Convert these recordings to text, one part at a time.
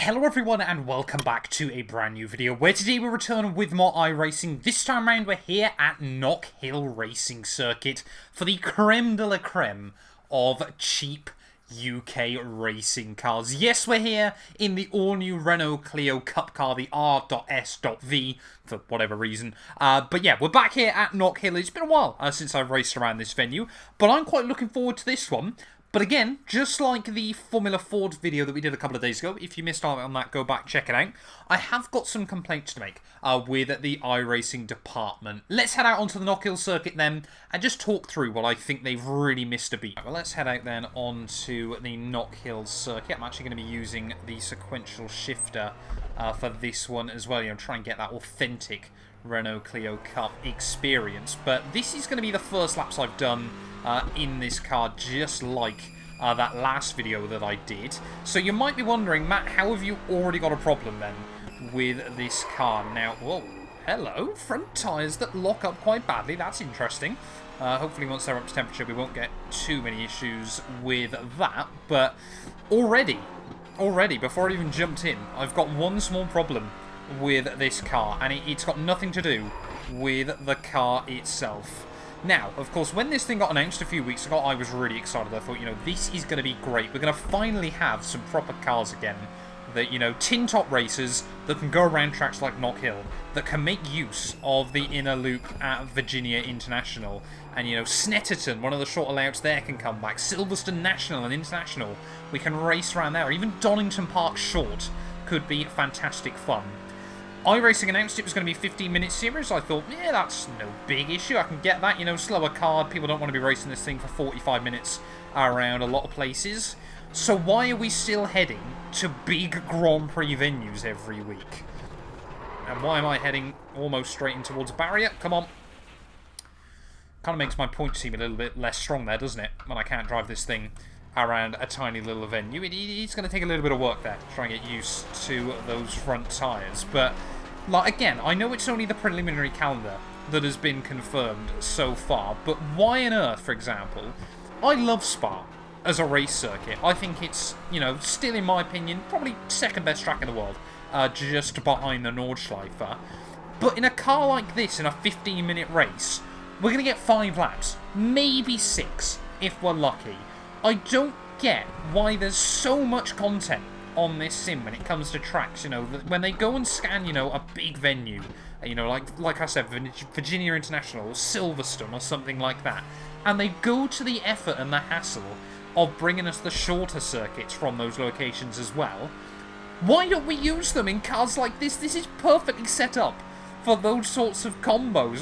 Hello everyone and welcome back to a brand new video where today we return with more iRacing. This time around we're here at Knock Hill Racing Circuit for the creme de la creme of cheap UK racing cars. Yes, we're here in the all-new Renault Clio Cup car, the R.S.V, for whatever reason. But yeah, we're back here at Knock Hill. It's been a while since I've raced around this venue, but I'm quite looking forward to this one. But again, just like the Formula Ford video that we did a couple of days ago, if you missed out on that, go back, check it out. I have got some complaints to make with the iRacing department. Let's head out onto the Knock Hill circuit then, and just talk through what I think they've really missed a beat. Well, let's head out then onto the Knock Hill circuit. I'm actually going to be using the sequential shifter for this one as well, try and get that authentic Renault Clio Cup experience. But this is going to be the first laps I've done in this car, just like that last video that I did. So you might be wondering, Matt, how have you already got a problem then with this car? Now, whoa, hello, front tyres that lock up quite badly. That's interesting. Hopefully once they're up to temperature we won't get too many issues with that. But already, before I even jumped in, I've got one small problem with this car, and it's got nothing to do with the car itself. Now, of course, when this thing got announced a few weeks ago, I was really excited. I thought, this is going to be great. We're going to finally have some proper cars again that, tin-top racers that can go around tracks like Knock Hill, that can make use of the inner loop at Virginia International. And, Snetterton, one of the shorter layouts there, can come back. Silverstone National and International, we can race around there. Even Donington Park Short could be fantastic fun. iRacing announced it was going to be a 15-minute series. I thought, yeah, that's no big issue. I can get that, slower card. People don't want to be racing this thing for 45 minutes around a lot of places. So why are we still heading to big Grand Prix venues every week? And why am I heading almost straight in towards a barrier? Come on. Kind of makes my point seem a little bit less strong there, doesn't it? When I can't drive this thing around a tiny little venue. It's going to take a little bit of work there to try and get used to those front tyres. But, again, I know it's only the preliminary calendar that has been confirmed so far, but why on earth, for example, I love Spa as a race circuit. I think it's, still in my opinion, probably second best track in the world, just behind the Nordschleife. But in a car like this, in a 15-minute race, we're going to get 5 laps, maybe 6, if we're lucky. I don't get why there's so much content on this sim when it comes to tracks, when they go and scan, a big venue, like I said, Virginia International or Silverstone or something like that, and they go to the effort and the hassle of bringing us the shorter circuits from those locations as well. Why don't we use them in cars like this? This is perfectly set up for those sorts of combos.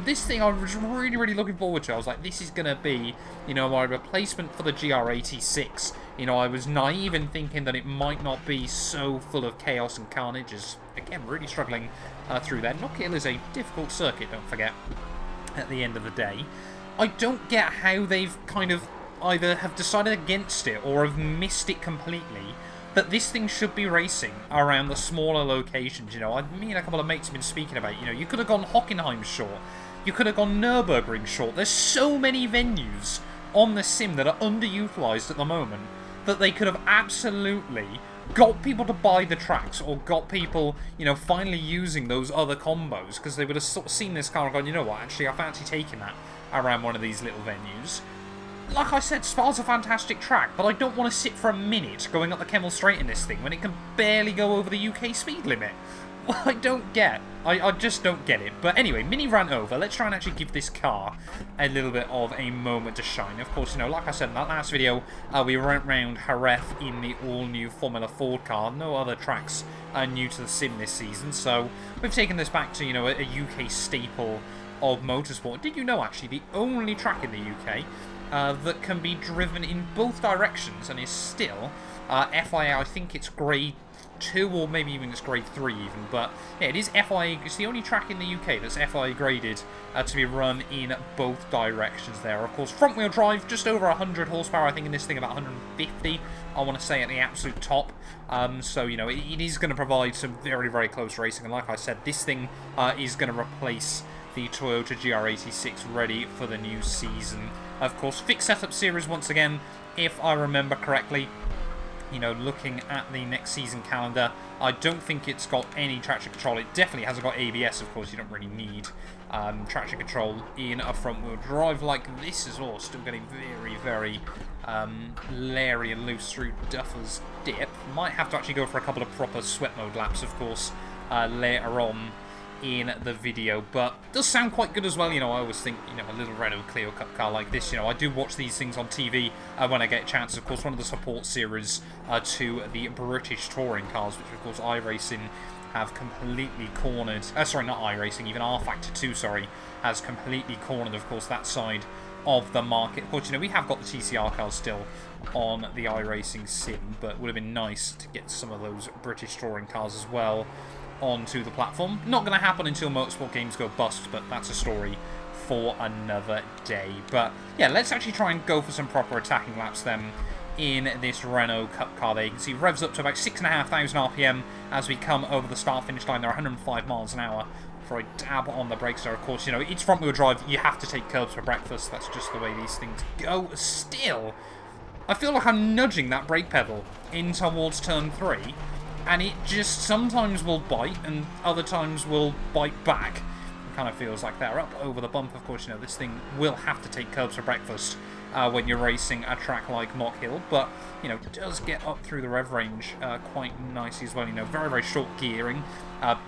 This thing I was really looking forward to. I was like, this is going to be, my replacement for the GR86. I was naive in thinking that it might not be so full of chaos and carnage. Again, really struggling through that. Knock Hill is a difficult circuit, don't forget, at the end of the day. I don't get how they've kind of either have decided against it or have missed it completely, that this thing should be racing around the smaller locations. Me and a couple of mates have been speaking about, you could have gone Hockenheim short, you could have gone Nürburgring short. There's so many venues on the sim that are underutilised at the moment that they could have absolutely got people to buy the tracks, or got people, finally using those other combos, because they would have sort of seen this car and gone, you know what, actually I fancy taking that around one of these little venues. Like I said, Spa's a fantastic track, but I don't want to sit for a minute going up the Kemmel Straight in this thing when it can barely go over the UK speed limit. Well, I just don't get it. But anyway, mini rant over. Let's try and actually give this car a little bit of a moment to shine. Of course, like I said in that last video, we went round Jerez in the all-new Formula Ford car. No other tracks are new to the sim this season, so we've taken this back to, a UK staple of motorsport. Did you know, actually, the only track in the UK that can be driven in both directions and is still FIA, I think it's grade 2 or maybe even it's grade 3 even, but yeah, it is FIA. It's the only track in the UK that's FIA graded to be run in both directions there. Of course, front wheel drive, just over 100 horsepower, I think in this thing about 150, I want to say, at the absolute top. So, it is going to provide some very close racing, and like I said, this thing is going to replace the Toyota GR86 ready for the new season. Of course, fixed setup series once again, if I remember correctly. you know, looking at the next season calendar, I don't think it's got any traction control. It definitely hasn't got ABS, of course. You don't really need traction control in a front-wheel drive like this as well. Still getting very, very leery and loose through Duffer's Dip. Might have to actually go for a couple of proper sweat mode laps, of course, later on in the video, but it does sound quite good as well. You know, I always think, you know, a little Renault Clio Cup car like this, you know, I do watch these things on TV when I get a chance. Of course, one of the support series to the British touring cars, which of course iRacing have completely cornered, sorry, not iRacing, even R Factor 2, sorry, has completely cornered, of course, that side of the market. Of course, you know, we have got the TCR cars still on the iRacing sim, but it would have been nice to get some of those British touring cars as well onto the platform. Not going to happen until motorsport games go bust, but that's a story for another day. But yeah, let's actually try and go for some proper attacking laps then in this Renault Cup car there. You can see revs up to about 6,500 RPM as we come over the start-finish line. They're 105 miles an hour for a dab on the brakes there. Of course, you know, it's front-wheel drive. You have to take curbs for breakfast. That's just the way these things go. Still, I feel like I'm nudging that brake pedal in towards turn 3. And it just sometimes will bite, and other times will bite back. It kind of feels like they're up over the bump. Of course, you know, this thing will have to take curbs for breakfast when you're racing a track like Knock Hill. But, you know, it does get up through the rev range quite nicely as well. You know, very, very short gearing.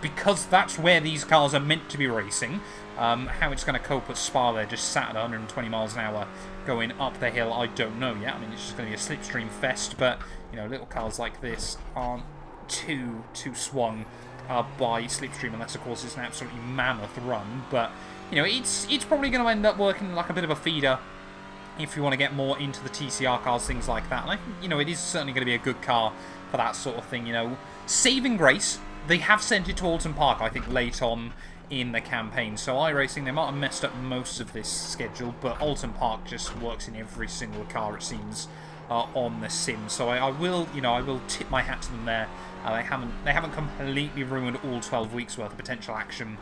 Because that's where these cars are meant to be racing. How it's going to cope at Spa there, just sat at 120 miles an hour going up the hill, I don't know yet. I mean, it's just going to be a slipstream fest. But, you know, little cars like this aren't too swung by slipstream, unless of course it's an absolutely mammoth run. But you know, it's probably going to end up working like a bit of a feeder if you want to get more into the TCR cars, things like that. And you know, it is certainly going to be a good car for that sort of thing. You know, saving grace, they have sent it to Alton Park, I think, late on in the campaign. So iRacing, they might have messed up most of this schedule, but Alton Park just works in every single car, it seems, on the sim. So I will, you know, I will tip my hat to them there. They haven't completely ruined all 12 weeks worth of potential action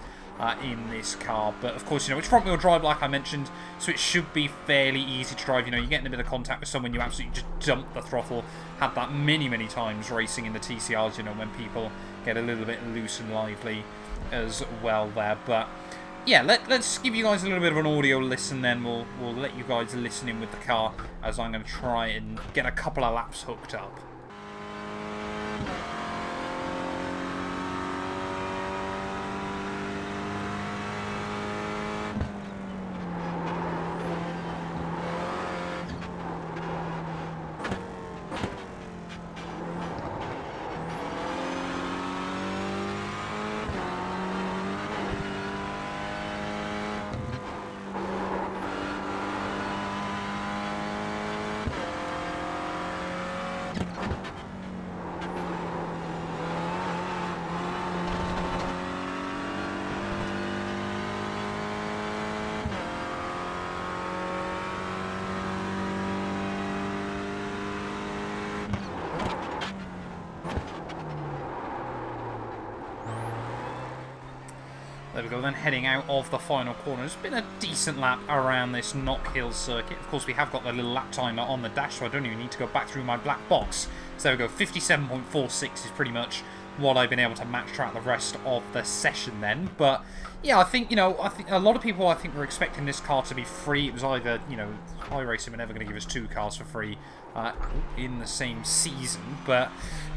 in this car. But of course, you know, it's front wheel drive like I mentioned, so it should be fairly easy to drive. You know, you're getting a bit of contact with someone, you absolutely just dump the throttle. Had that many times racing in the TCRs, you know, when people get a little bit loose and lively as well there. But yeah, let's give you guys a little bit of an audio listen then. We'll let you guys listen in with the car as I'm going to try and get a couple of laps hooked up. There we go, then heading out of the final corner. It's been a decent lap around this Knock Hill circuit. Of course, we have got the little lap timer on the dash, so I don't even need to go back through my black box. So there we go, 57.46 is pretty much what I've been able to match throughout the rest of the session then. But yeah, I think, you know, I think a lot of people, I think, were expecting this car to be free. It was either, you know, iRacing were never going to give us 2 cars for free in the same season. But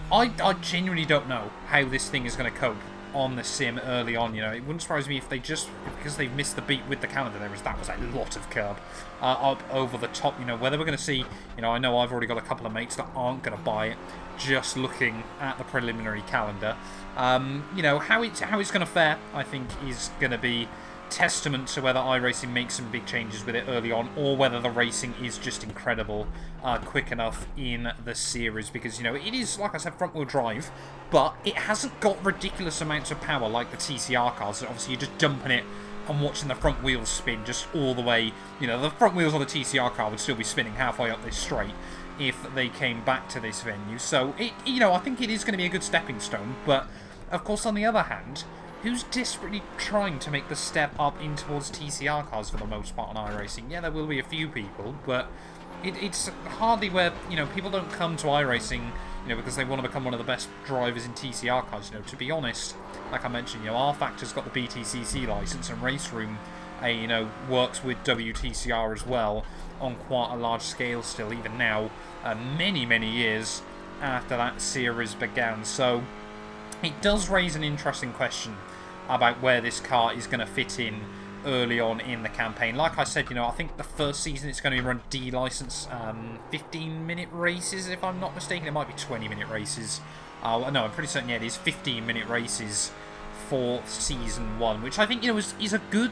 I genuinely don't know how this thing is going to cope on the sim early on. You know, it wouldn't surprise me if they just, because they've missed the beat with the calendar, that was a lot of curb up over the top. You know, whether we're going to see, you know, I know I've already got a couple of mates that aren't going to buy it just looking at the preliminary calendar. You know, how it's going to fare, I think, is going to be testament to whether iRacing makes some big changes with it early on, or whether the racing is just incredible quick enough in the series. Because, you know, it is, like I said, front-wheel drive, but it hasn't got ridiculous amounts of power like the TCR cars. Obviously, you're just dumping it and watching the front wheels spin just all the way. You know, the front wheels on the TCR car would still be spinning halfway up this straight if they came back to this venue. So, you know, I think it is going to be a good stepping stone. But, of course, on the other hand, who's desperately trying to make the step up in towards TCR cars for the most part on iRacing? Yeah, there will be a few people, but it's hardly where, you know, people don't come to iRacing, you know, because they want to become one of the best drivers in TCR cars. You know, to be honest, like I mentioned, you know, R-Factor's got the WTCC license, and Race Room, you know, works with WTCR as well on quite a large scale still, even now, many, many years after that series began. So it does raise an interesting question about where this car is going to fit in early on in the campaign. Like I said, you know, I think the first season it's going to be run D-license, 15-minute races, if I'm not mistaken. It might be 20-minute races. No, I'm pretty certain, yeah, it is 15-minute races for Season 1, which I think, you know, is a good,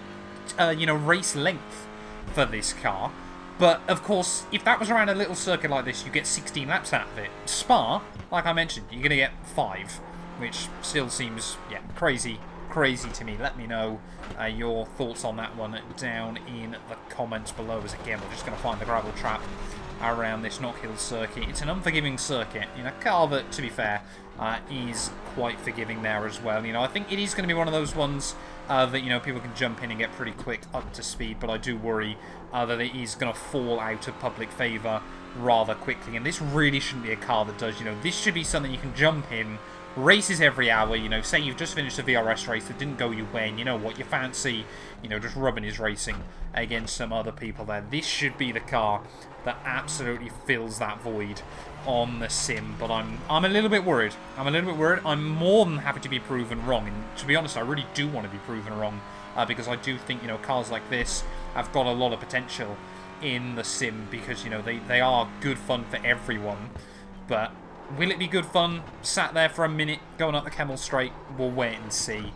you know, race length for this car. But, of course, if that was around a little circuit like this, you get 16 laps out of it. Spa, like I mentioned, you're going to get 5, which still seems, yeah, crazy to me. Let me know your thoughts on that one down in the comments below. As again, we're just going to find the gravel trap around this Knock Hill circuit. It's an unforgiving circuit. You know, car that, to be fair, is quite forgiving there as well. You know, I think it is going to be one of those ones that, you know, people can jump in and get pretty quick up to speed, but I do worry that it is going to fall out of public favour rather quickly. And this really shouldn't be a car that does. You know, this should be something you can jump in, races every hour. You know, say you've just finished a VRS race that didn't go your way, and you know what, you fancy, you know, just rubbing his racing against some other people there. This should be the car that absolutely fills that void on the sim. But I'm a little bit worried. I'm more than happy to be proven wrong, and to be honest, I really do want to be proven wrong, because I do think, you know, cars like this have got a lot of potential in the sim, because, you know, they are good fun for everyone. But will it be good fun sat there for a minute going up the Kemmel Straight? We'll wait and see.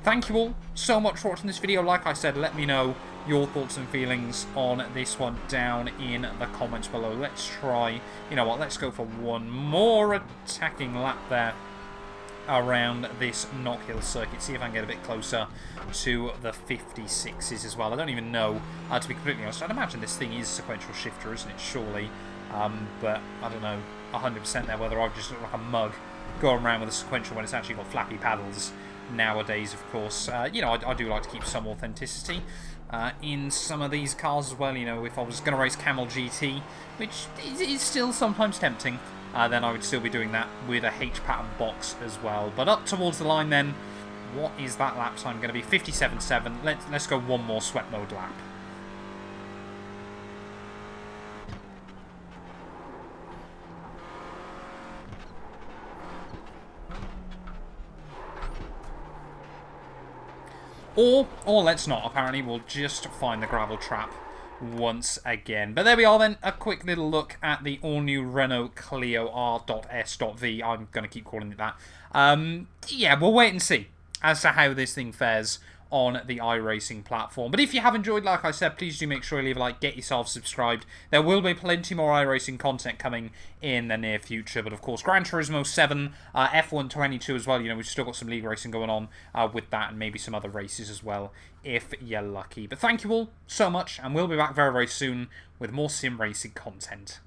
Thank you all so much for watching this video. Like I said, let me know your thoughts and feelings on this one down in the comments below. Let's try, you know what, let's go for one more attacking lap there around this Knock Hill circuit. See if I can get a bit closer to the 56s as well. I don't even know, to be completely honest. I'd imagine this thing is sequential shifter, isn't it? Surely. But I don't know 100% there whether I've just looked like a mug going around with a sequential when it's actually got flappy paddles nowadays, of course. You know, I do like to keep some authenticity in some of these cars as well. You know, if I was going to race Camel GT, which is still sometimes tempting, then I would still be doing that with a H-pattern box as well. But up towards the line then, what is that lap time going to be? 57.7. Let's go one more sweat mode lap. Or let's not. Apparently, we'll just find the gravel trap once again. But there we are then. A quick little look at the all-new Renault Clio R.S.V. I'm going to keep calling it that. Yeah, we'll wait and see as to how this thing fares on the iRacing platform. But if you have enjoyed, like I said, please do make sure you leave a like, get yourself subscribed. There will be plenty more iRacing content coming in the near future. But of course, Gran Turismo 7, F1 22 as well. You know, we've still got some league racing going on with that, and maybe some other races as well, if you're lucky. But thank you all so much, and we'll be back very, very soon with more sim racing content.